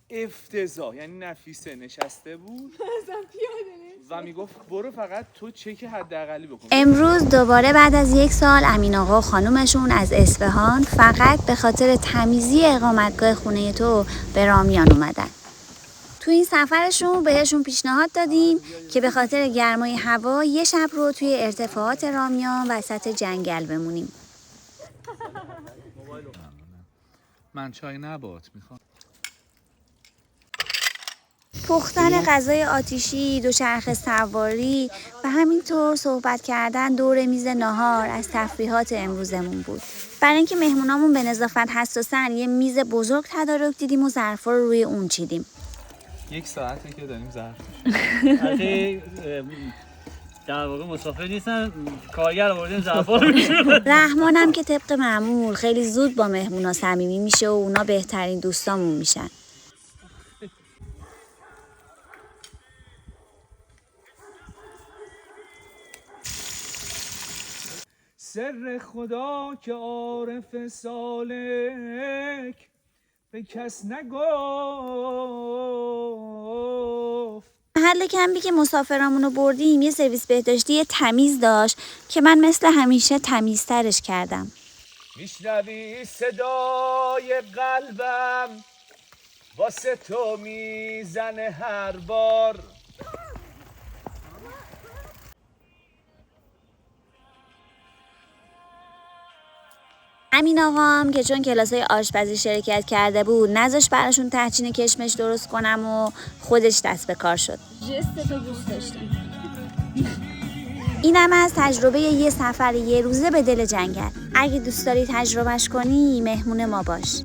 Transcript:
افتضاح. یعنی نفیسه نشسته بود و میگفت برو فقط تو چک حداقلی بکن. امروز دوباره بعد از 1 سال امین آقا و خانومشون از اصفهان فقط به خاطر تمیزی اقامتگاه خونه تو به رامیان اومدن. تو این سفرشون بهشون پیشنهاد دادیم که به خاطر گرمای هوا یه شب رو توی ارتفاعات رامیان وسط جنگل بمونیم. من چای نبات میخوام. پختن غذای آتیشی، دوچرخه سواری و همینطور صحبت کردن دور میز ناهار از تفریحات امروزمون بود. برای اینکه مهمونامون به نظافت حساسن یه میز بزرگ تدارک دیدیم و ظرفا رو روی اون چیدیم. 1 ساعته که داریم ظرف البته در واقع مسافر نیستن، کارگر آوردیم ظرفا رو میشه. رحمانم که طبق معمول خیلی زود با مهمونا صمیمی میشه و اونا بهترین دوستامون میشن. سر خدا که عارف سالک به کس نگفت. محل کمپی که مسافرامونو بردیم یه سرویس بهداشتی تمیز داشت که من مثل همیشه تمیزترش کردم. میشنوی صدای قلبم واسه تو میزنه هر بار. امین آقام که چون کلاسای آشپزی شرکت کرده بود نذاش براشون تحچین کشمش درست کنم و خودش دست به کار شد. جستتو دوست داشتم. اینم از تجربه یه سفر 1 روزه به دل جنگل. اگه دوست داری تجربهش کنی مهمون ما باش.